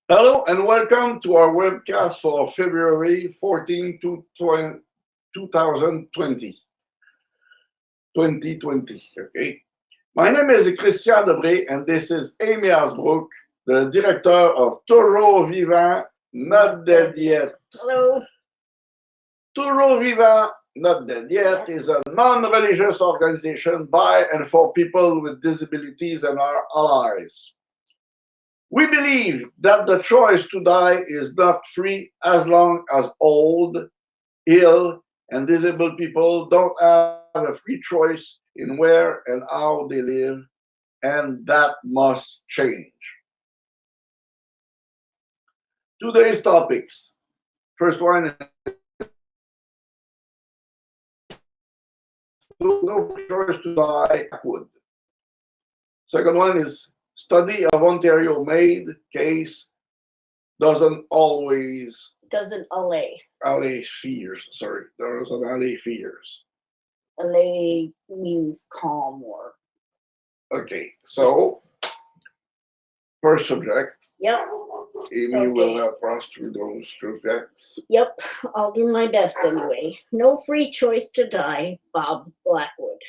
Hello and welcome to our webcast for February 14 to 2020. 2020, okay. My name is Christian Debré and this is Amy Asbrook, the director of Toujours Vivant, Not Dead Yet. Hello. Toujours Vivant, Not Dead Yet is a non-religious organization by and for people with disabilities and our allies. We believe that the choice to die is not free as long as old, ill, and disabled people don't have a free choice in where and how they live, and that must change. Today's topics. First one is no choice to die, Blackwood. Second one is study of Ontario MAiD case doesn't allay. Allay fears, sorry. There was an allay fears. Allay means calm or. Okay, so first subject. Yep. Amy will help us through those subjects. Yep, I'll do my best anyway. No free choice to die, Bob Blackwood.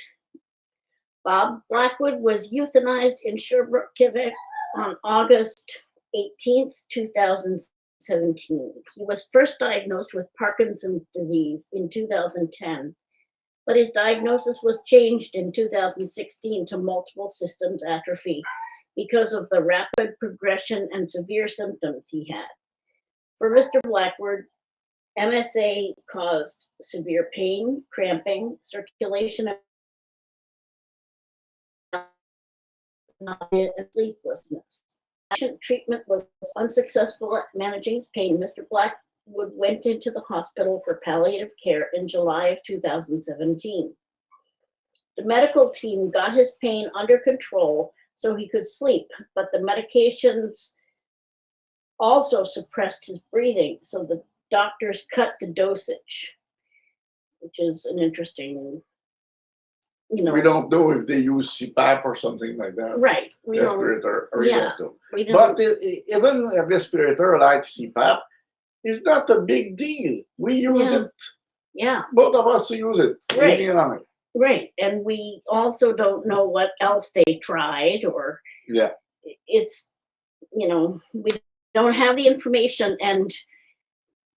Bob Blackwood was euthanized in Sherbrooke, Quebec on August 18th, 2017. He was first diagnosed with Parkinson's disease in 2010, but his diagnosis was changed in 2016 to multiple systems atrophy because of the rapid progression and severe symptoms he had. For Mr. Blackwood, MSA caused severe pain, cramping, circulation, nausea, and sleeplessness. Treatment was unsuccessful at managing his pain. Mr. Blackwood went into the hospital for palliative care in July of 2017. The medical team got his pain under control so he could sleep, but the medications also suppressed his breathing, so the doctors cut the dosage, which is an interesting, We don't know if they use CPAP or something like that. Right. Respirator, we don't know. We But even a respirator like CPAP is not a big deal. We use it. Yeah. Both of us use it. Right. Amy and I. Right. And we also don't know what else they tried or it's, we don't have the information. And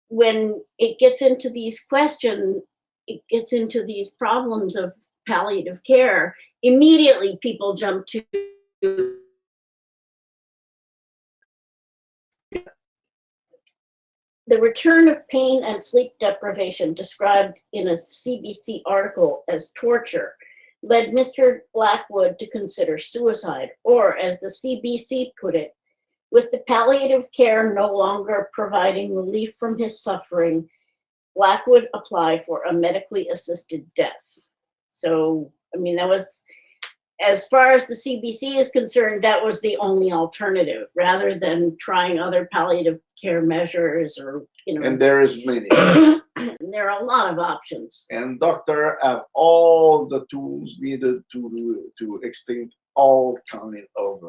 when it gets into these questions, it gets into these problems of palliative care, immediately people jump to the return of pain and sleep deprivation, described in a CBC article as torture, led Mr. Blackwood to consider suicide, or as the CBC put it, with the palliative care no longer providing relief from his suffering, Blackwood applied for a medically assisted death. So, that was, as far as the CBC is concerned, that was the only alternative, rather than trying other palliative care measures or, And there is many. There are a lot of options. And doctors have all the tools needed to extinct all kind of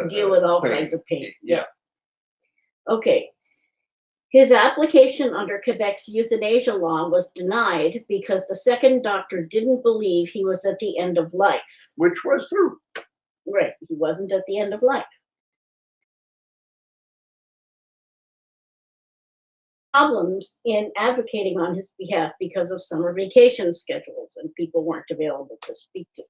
deal with all pain. kinds of pain. Yeah. Okay. His application under Quebec's euthanasia law was denied because the second doctor didn't believe he was at the end of life. Which was true. Right, he wasn't at the end of life. Problems in advocating on his behalf because of summer vacation schedules and people weren't available to speak to.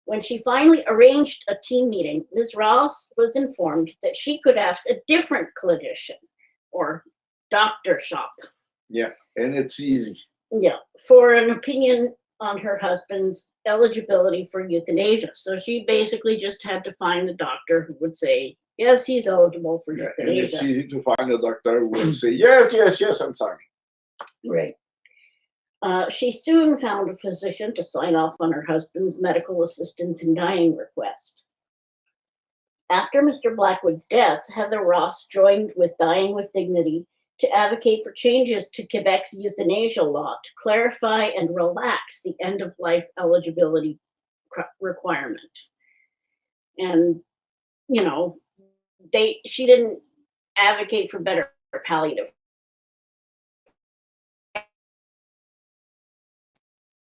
When she finally arranged a team meeting, Ms. Ross was informed that she could ask a different clinician or doctor shop. Yeah, and it's easy. Yeah, for an opinion on her husband's eligibility for euthanasia. So she basically just had to find a doctor who would say, yes, he's eligible for euthanasia. And it's easy to find a doctor who will say, yes, I'm sorry. Right. She soon found a physician to sign off on her husband's medical assistance in dying request. After Mr. Blackwood's death, Heather Ross joined with Dying with Dignity to advocate for changes to Quebec's euthanasia law to clarify and relax the end-of-life eligibility requirement. And, you know, she didn't advocate for better palliative.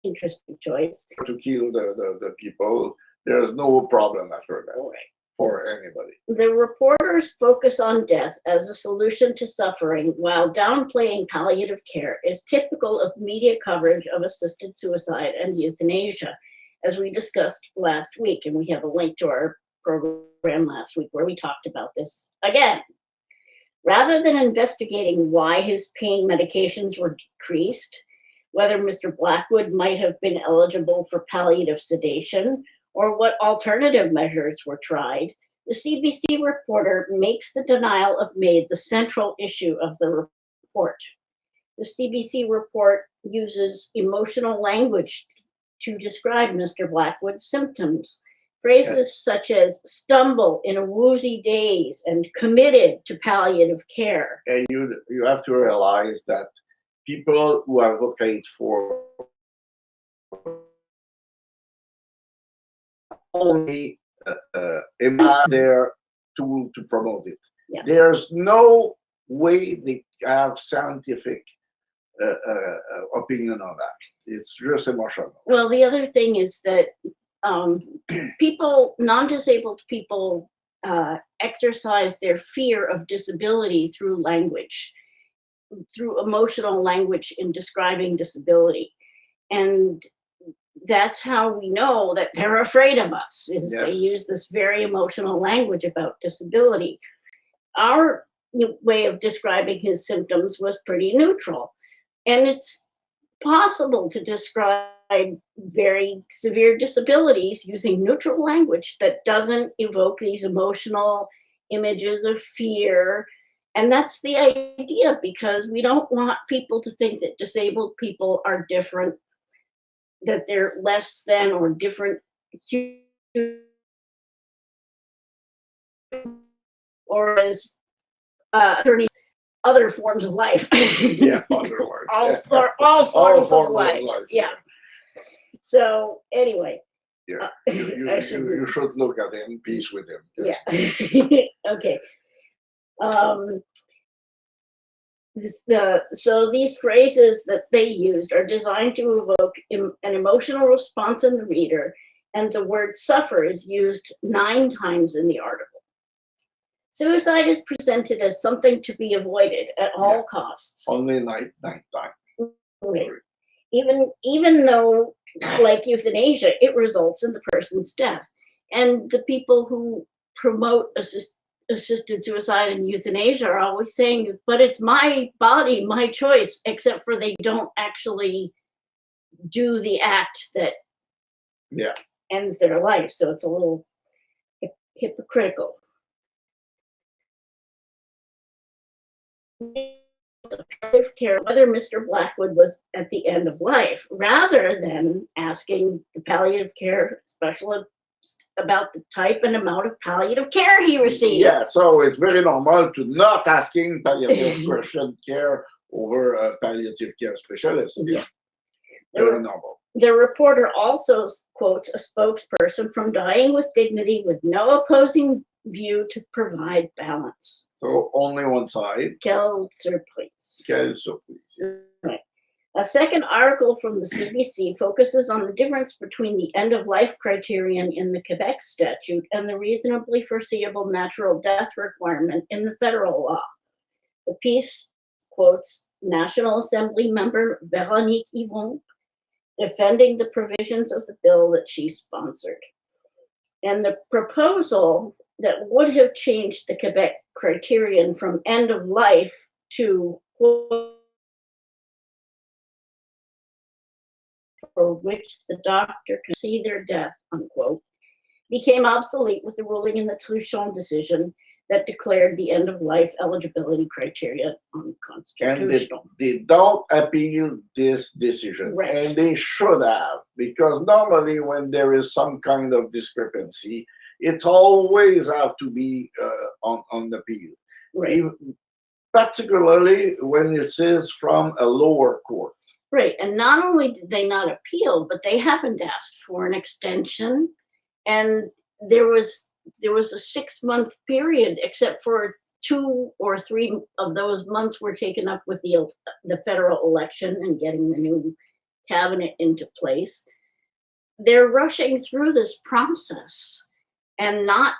Interesting choice. To kill the people, there's no problem after that. Right. For anybody. The reporters focus on death as a solution to suffering while downplaying palliative care is typical of media coverage of assisted suicide and euthanasia, as we discussed last week. And we have a link to our program last week where we talked about this again. Rather than investigating why his pain medications were decreased, whether Mr. Blackwood might have been eligible for palliative sedation, or what alternative measures were tried, the CBC reporter makes the denial of MAiD the central issue of the report. The CBC report uses emotional language to describe Mr. Blackwood's symptoms. Phrases such as stumble in a woozy daze and committed to palliative care. And you have to realize that people who advocate for only there to promote it. Yeah. There's no way they have scientific opinion on that. It's just emotional. Well, the other thing is that non-disabled people exercise their fear of disability through language, through emotional language in describing disability. And that's how we know that they're afraid of us, is Yes. They use this very emotional language about disability. Our way of describing his symptoms was pretty neutral. And it's possible to describe very severe disabilities using neutral language that doesn't evoke these emotional images of fear. And that's the idea, because we don't want people to think that disabled people are different, that they're less than or different, or as other forms of life. Yeah, all forms of life. Yeah. So anyway. Yeah, you should look at him, peace with him. Yeah. Okay. So these phrases that they used are designed to evoke an emotional response in the reader, and the word suffer is used 9 times in the article. Suicide is presented as something to be avoided at all costs. Only night time. Right. Even though, like euthanasia, it results in the person's death. And the people who promote assisted suicide and euthanasia are always saying, but it's my body, my choice, except for they don't actually do the act that ends their life. So it's a little hypocritical. Palliative care, whether Mr. Blackwood was at the end of life, rather than asking the palliative care specialist about the type and amount of palliative care he received. Yeah, so it's very normal to not asking palliative care over a palliative care specialist. Yeah, very normal. The reporter also quotes a spokesperson from Dying with Dignity with no opposing view to provide balance. So only one side. Quelle surprise. Quelle surprise. Right. A second article from the CBC focuses on the difference between the end-of-life criterion in the Quebec statute and the reasonably foreseeable natural death requirement in the federal law. The piece quotes National Assembly member Véronique Yvon defending the provisions of the bill that she sponsored. And the proposal that would have changed the Quebec criterion from end of life to for which the doctor can see their death, unquote, became obsolete with the ruling in the Truchon decision that declared the end-of-life eligibility criteria unconstitutional. And they don't appeal this decision, Right. And they should have, because normally when there is some kind of discrepancy, it always have to be on appeal. Right. particularly when it is from a lower court. Right, and not only did they not appeal, but they haven't asked for an extension, and there was a 6-month period, except for 2 or 3 of those months were taken up with the federal election and getting the new cabinet into place. They're rushing through this process and not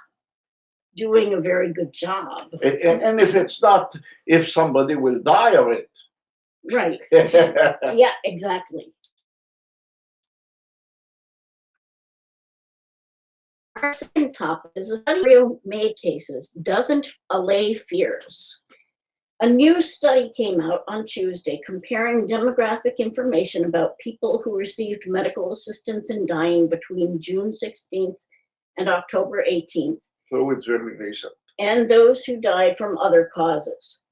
doing a very good job. And if it's not, if somebody will die of it. Right. Yeah, exactly. Our second topic is the study of MAiD cases doesn't allay fears. A new study came out on Tuesday comparing demographic information about people who received medical assistance in dying between June 16th and October 18th. So it's very recent. And those who died from other causes.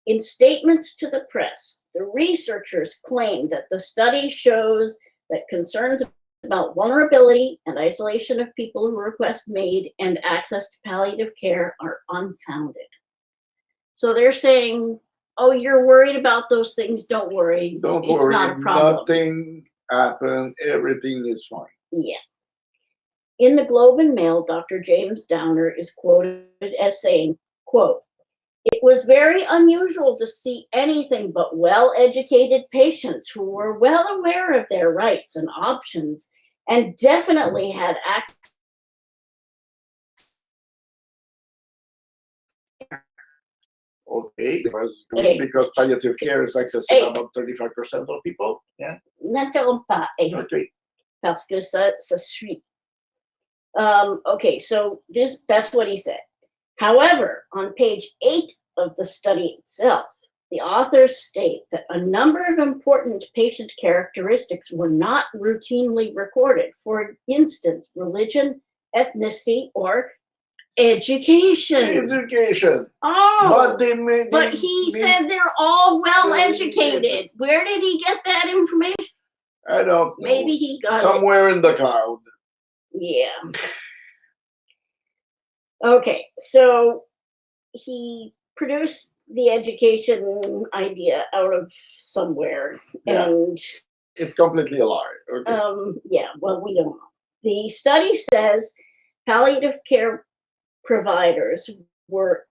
In statements to the press, the researchers claim that the study shows that concerns about vulnerability and isolation of people who request MAiD and access to palliative care are unfounded. So they're saying, oh, you're worried about those things, don't worry. Don't it's worry, not a problem. nothing happened, everything is fine. Yeah. In the Globe and Mail, Dr. James Downer is quoted as saying, quote, "It was very unusual to see anything but well-educated patients who were well aware of their rights and options and definitely had access." Okay, it was good because palliative care is accessible about 35% of people. Yeah. N'interromps pas, Okay. parce que ça suit. Okay, so that's what he said. However, on page 8 of the study itself, the authors state that a number of important patient characteristics were not routinely recorded. For instance, religion, ethnicity, or education. Education. Oh, but he said they're all well educated. Where did he get that information? I don't know. Maybe he got somewhere in the cloud. Yeah. Okay, so he produced the education idea out of somewhere, and it's completely a lie. Okay. Yeah, well, we don't know. The study says palliative care providers were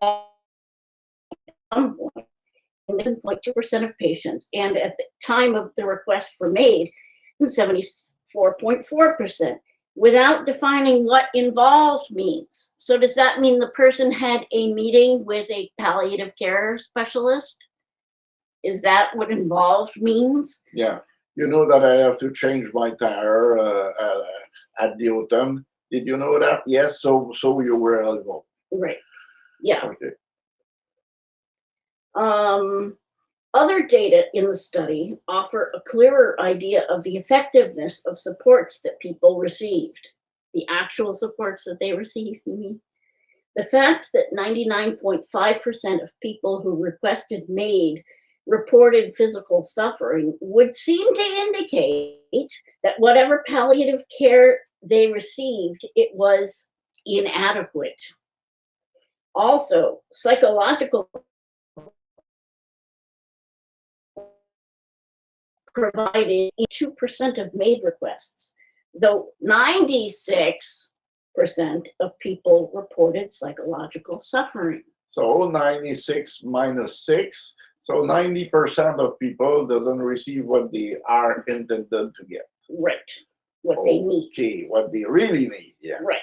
1.2% of patients, and at the time of the request for MAiD, 74.4%, without defining what involved means. So does that mean the person had a meeting with a palliative care specialist? Is that what involved means? Yeah. You know that I have to change my tire at the autumn. Did you know that? Yes, so you were eligible. Right. Yeah. Okay. Other data in the study offer a clearer idea of the effectiveness of supports that people received. The actual supports that they received, you mean? The fact that 99.5% of people who requested MAiD reported physical suffering would seem to indicate that whatever palliative care they received, it was inadequate. Also, psychological provided 2% of MAiD requests, though 96% of people reported psychological suffering. So 96 minus 6, so 90% of people doesn't receive what they are intended to get. Right, what they need. Okay, what they really need, yeah. Right.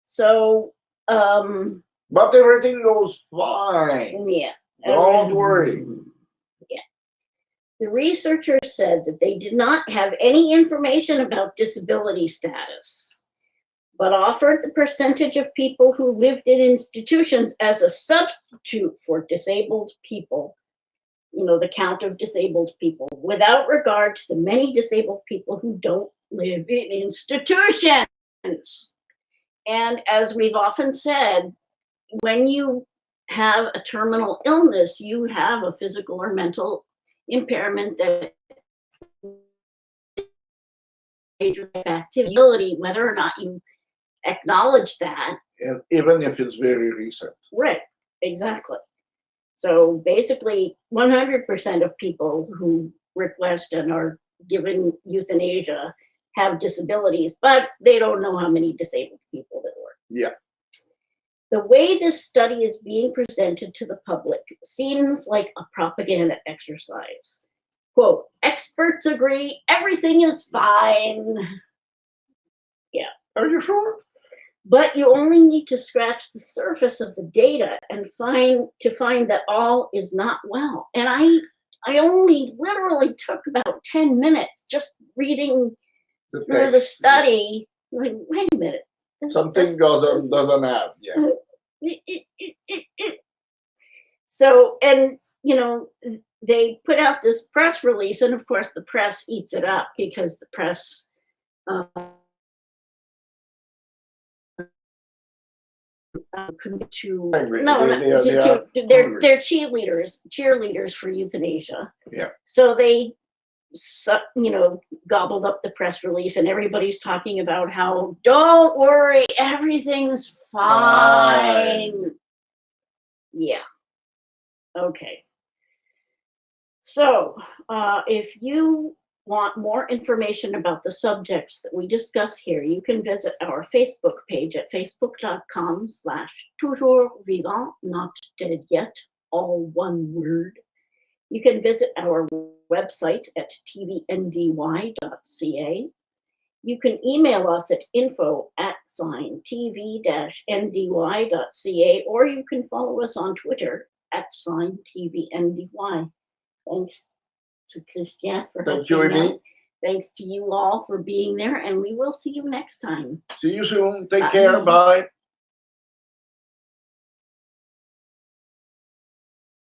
So, but everything goes fine. Yeah. Don't worry. Yeah. The researchers said that they did not have any information about disability status, but offered the percentage of people who lived in institutions as a substitute for disabled people, the count of disabled people, without regard to the many disabled people who don't live in institutions. And as we've often said, when you have a terminal illness, you have a physical or mental impairment that activity, whether or not you acknowledge that. Even if it's very recent. Right. exactly. So basically 100% of people who request and are given euthanasia have disabilities, but they don't know how many disabled people there were. Yeah. The way this study is being presented to the public seems like a propaganda exercise. Quote, experts agree everything is fine. Yeah. Are you sure? But you only need to scratch the surface of the data and find that all is not well. And I only literally took about 10 minutes just reading through the study. Like, wait a minute. Something doesn't add. Yeah. So, and you know, they put out this press release, and of course, the press eats it up because the press. They're cheerleaders for euthanasia. Yeah. So they, you know, gobbled up the press release, and everybody's talking about how don't worry, everything's fine. Yeah. Okay. So, if you want more information about the subjects that we discuss here, you can visit our Facebook page at facebook.com/toujours vivant, not dead yet, all one word. You can visit our website at tvndy.ca. You can email us at info@tv-ndy.ca, or you can follow us on Twitter @TVNDY. Thanks to Christian for helping out. Thanks to you all for being there, and we will see you next time. See you soon. Take care. Bye.